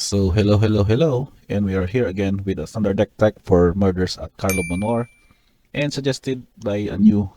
So hello, and we are here again with a standard deck tech for murders at Karlov Manor, and suggested by a new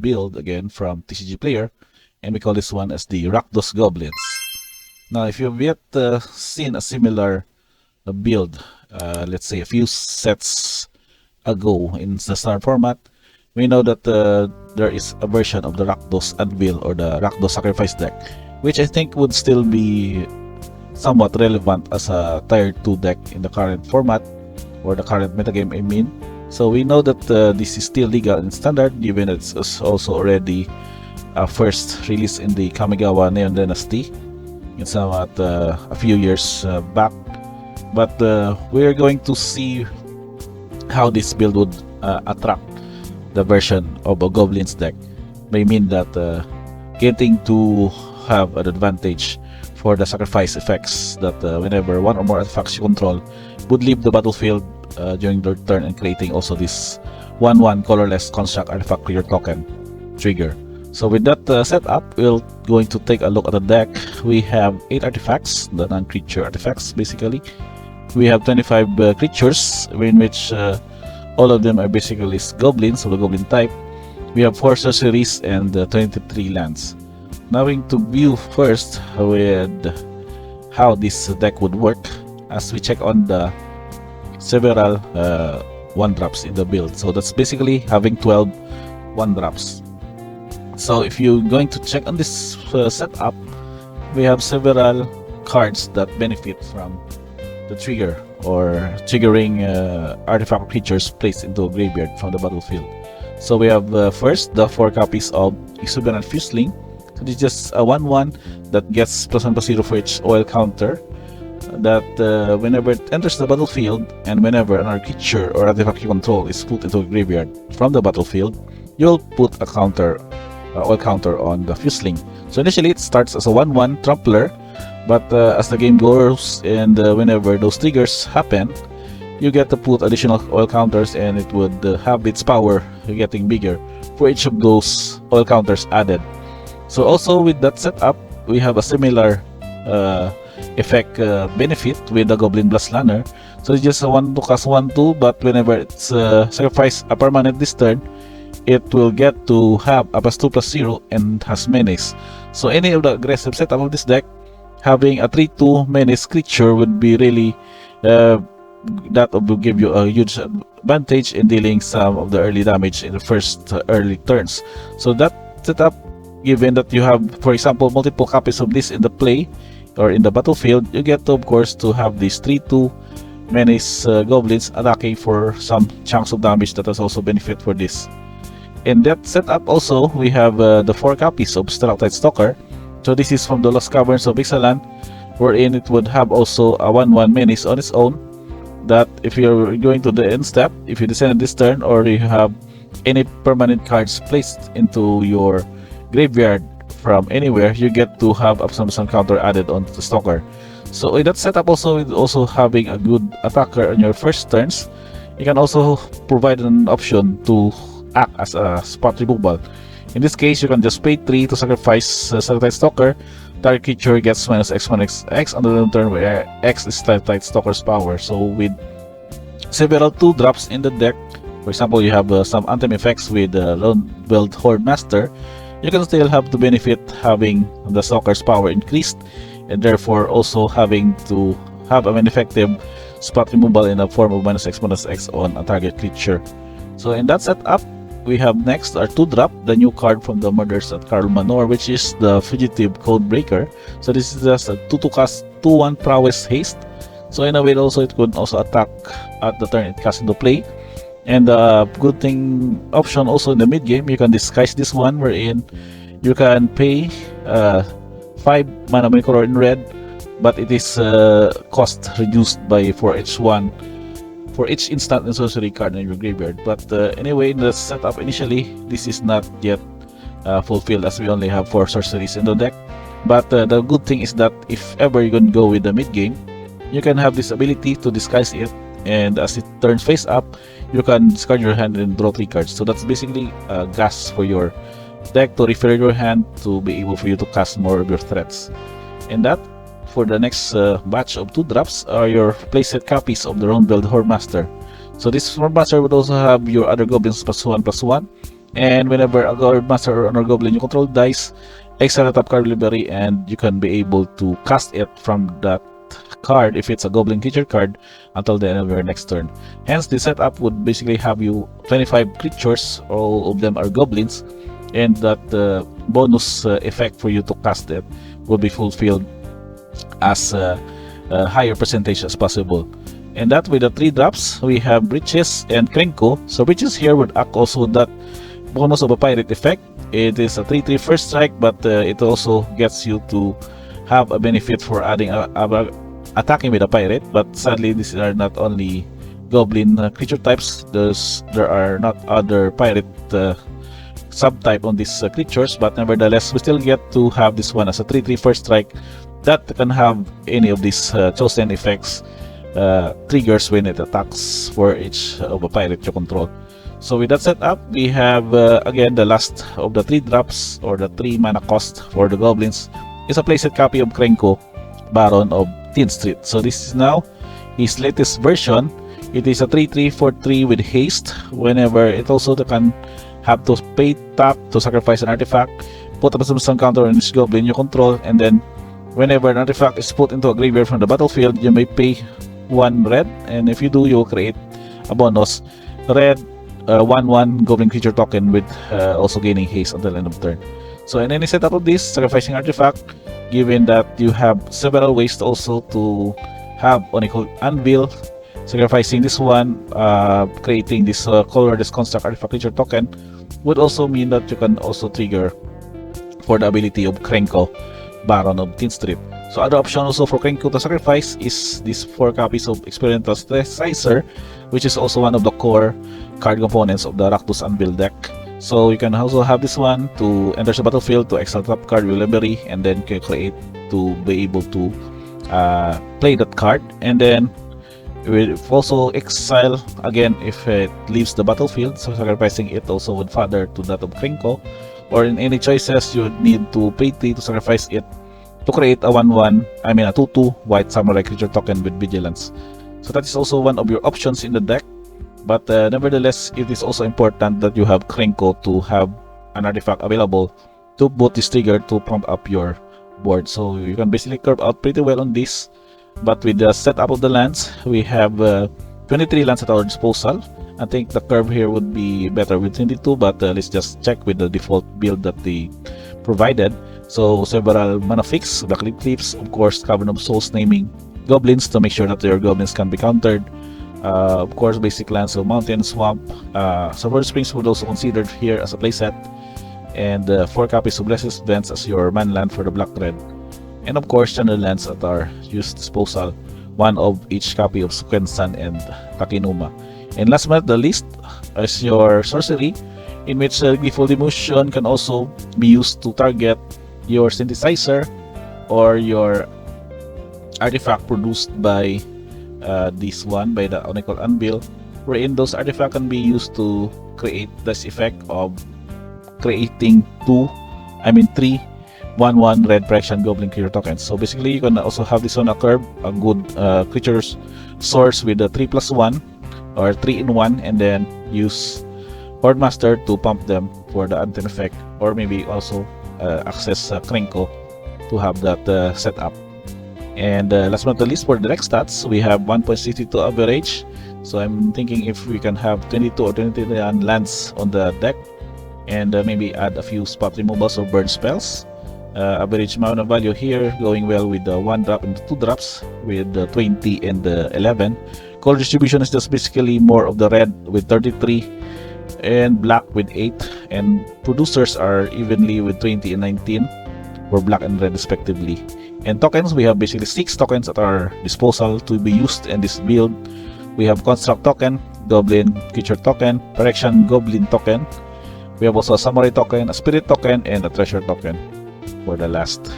build again from TCG Player, and we call this one as the Rakdos Goblins. Now, if you've yet seen a similar build, let's say a few sets ago in the standard format, we know that there is a version of the Rakdos Anvil or the Rakdos Sacrifice deck, which I think would still be somewhat relevant as a tier 2 deck in the current format or the current metagame, I mean. So we know that this is still legal in standard, given it's also already first released in the Kamigawa Neon Dynasty in somewhat a few years back. But we're going to see how this build would attract the version of a Goblins deck. May mean that getting to have an advantage for the sacrifice effects that whenever one or more artifacts you control would leave the battlefield during their turn, and creating also this 1/1 colorless construct artifact creature token trigger. So with that setup, we're going to take a look at the deck. We have 8 artifacts, the non-creature artifacts basically. We have 25 creatures, in which all of them are basically goblins of the goblin type. We have 4 sorceries and 23 lands. Now we're going to view first with how this deck would work as we check on the several 1-drops in the build. So that's basically having 12 1-drops. So if you're going to check on this setup, we have several cards that benefit from the trigger or triggering artifact creatures placed into a graveyard from the battlefield. So we have first the 4 copies of Exuberant Fuseling. So this is just a 1/1 that gets +1/+0 for each oil counter, that whenever it enters the battlefield and whenever another creature or artifact you control is put into a graveyard from the battlefield, you'll put a counter, oil counter on the Fuseling. So initially it starts as a 1/1 trampler, but as the game goes and whenever those triggers happen, you get to put additional oil counters, and it would have its power getting bigger for each of those oil counters added. So also with that setup, we have a similar effect benefit with the Goblin Blast Lanner. So it's just a 1/2 cast 1/2, but whenever it's sacrifice a permanent this turn, it will get to have a +2/+0 and has menace. So any of the aggressive setup of this deck, having a 3/2 menace creature would be really that will give you a huge advantage in dealing some of the early damage in the first early turns. So that setup, given that you have, for example, multiple copies of this in the play or in the battlefield, you get to, of course, to have these 3/2 menace goblins attacking for some chunks of damage. That has also benefit for this. In that setup also, we have the 4 copies of Stalactite Stalker. So this is from the Lost Caverns of Ixalan, wherein it would have also a 1/1 menace on its own, that if you're going to the end step, if you descend this turn or you have any permanent cards placed into your graveyard from anywhere, you get to have a some counter added on the Stalker. So with that setup also, with also having a good attacker on your first turns, you can also provide an option to act as a spot removal. In this case, you can just pay 3 to sacrifice Stalactite Stalker. Target creature gets -X on the turn, where X is Stalactite Stalker's power. So with several 2-drops in the deck, for example, you have some anthem effects with Lone Build Horde Master, you can still have the benefit having the Stalker's power increased, and therefore also having to have an effective spot removal in the form of -X on a target creature. So in that setup, we have next our 2-drop, the new card from the murders at Karlov Manor, which is the Fugitive Codebreaker. So this is just a 2/2 cast 2/1 prowess haste. So in a way also, it could also attack at the turn it casts into play. And good thing option also in the mid game, you can disguise this one, wherein you can pay 5 mana color in red, but it is cost reduced by for each instant and sorcery card in your graveyard. But anyway, in the setup initially, this is not yet fulfilled, as we only have 4 sorceries in the deck. But the good thing is that if ever you're going to go with the mid game, you can have this ability to disguise it, and as it turns face up, you can discard your hand and draw 3 cards. So that's basically gas for your deck to refill your hand to be able for you to cast more of your threats. And that for the next batch of 2 drops are your playset copies of the round build Hormaster. So this Hormaster would also have your other goblins +1/+1, and whenever a Hormaster or another goblin you control dies, exile the top card library, and you can be able to cast it from that card if it's a goblin creature card until the end of your next turn. Hence, the setup would basically have you 25 creatures, all of them are goblins, and that bonus effect for you to cast it will be fulfilled as a higher percentage as possible. And that with the 3 drops, we have Breaches and Krenko. So Breaches here would act also that bonus of a pirate effect. It is a 3/3 first strike, but it also gets you to have a benefit for adding attacking with a pirate. But sadly, these are not only goblin creature types. There are not other pirate subtype on these creatures, but nevertheless, we still get to have this one as a 3/3 first strike that can have any of these chosen effects triggers when it attacks for each of a pirate you control. So with that setup, we have again the last of the 3 drops, or the 3 mana cost for the goblins, is a playset copy of Krenko, Baron of Tin Street. So this is now his latest version. It is a 3/3 for 3 with haste. Whenever it also can have to pay tap to sacrifice an artifact, put a some counter on this goblin you control, and then whenever an artifact is put into a graveyard from the battlefield, you may pay 1 red, and if you do, you will create a bonus red 1/1 goblin creature token with also gaining haste until end of turn. So in any setup of this, sacrificing artifact, given that you have several ways also to have unequal anvil, sacrificing this one, creating this colorless construct artifact creature token, would also mean that you can also trigger for the ability of Krenko, Baron of Tin Street. So other option also for Krenko to sacrifice is these 4 copies of Experimental Sizer, which is also one of the core card components of the Rakdos Anvil deck. So you can also have this one to enter the battlefield, to exile top card with library, and then can create to be able to play that card, and then will also exile again if it leaves the battlefield. So sacrificing it also would further to that of Krenko, or in any choices you would need to pay 3 to sacrifice it to create a 1/1, I mean a 2/2 white samurai creature token with vigilance. So that is also one of your options in the deck. But nevertheless, it is also important that you have Krenko to have an artifact available to boot this trigger to pump up your board. So you can basically curve out pretty well on this. But with the setup of the lands, we have 23 lands at our disposal. I think the curve here would be better with 22, but let's just check with the default build that they provided. So several mana fix, Backlit Cliffs, of course, Cavern of Souls, naming goblins to make sure that your goblins can be countered. Of course, basic lands, so Mountain, Swamp, Silver Springs would also considered here as a playset, and 4 copies of Blessed Vents as your man land for the black-red, and of course channel lands at our use disposal, 1 of each copy of Sukensan and Takinuma. And last but not the least is your sorcery, in which Gleeful Demotion can also be used to target your synthesizer or your artifact produced by this one, by the Unequal Anvil, wherein those artifacts can be used to create this effect of creating 3 1/1 red Phyrexian Goblin creature tokens. So basically, you can also have this on a curve, a good creatures source with a 3+1 or 3-in-1, and then use Hordemaster to pump them for the anthem effect, or maybe also access Krenko to have that setup. And last but not least, for the deck stats, we have 1.62 average. So I'm thinking if we can have 22 or 23 lands on the deck, and maybe add a few spot removals or burn spells. Average mana value here going well with the 1 drop and the 2 drops with the 20 and the 11. Color distribution is just basically more of the red with 33 and black with 8, and producers are evenly with 20 and 19 for black and red respectively. And tokens, we have basically 6 tokens at our disposal to be used in this build. We have Construct token, Goblin Creature token, Phyrexian Goblin token. We have also a Samurai token, a Spirit token, and a Treasure token for the last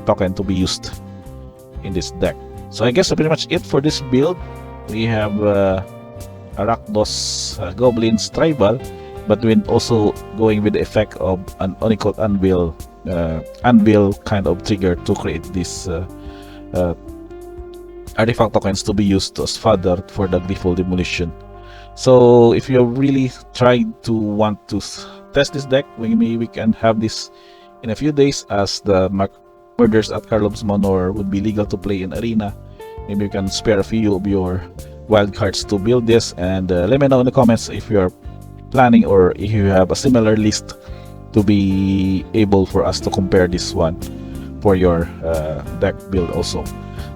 token to be used in this deck. So I guess that's pretty much it for this build. We have a Rakdos Goblins Tribal, but we're also going with the effect of an Unequal Anvil kind of trigger to create this uh, artifact tokens to be used as fodder for the default demolition. So if you're really trying to want to test this deck, maybe we can have this in a few days, as the murders at Karlov Manor would be legal to play in arena. Maybe you can spare a few of your wild cards to build this, and let me know in the comments if you're planning or if you have a similar list to be able for us to compare this one for your deck build also.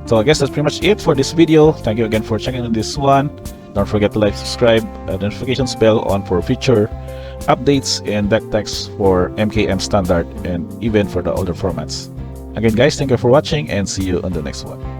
So I guess that's pretty much it for this video. Thank you again for checking on this one. Don't forget to like, subscribe, notifications bell on for future updates and deck text for MKM standard and even for the older formats. Again guys, thank you for watching and see you on the next one.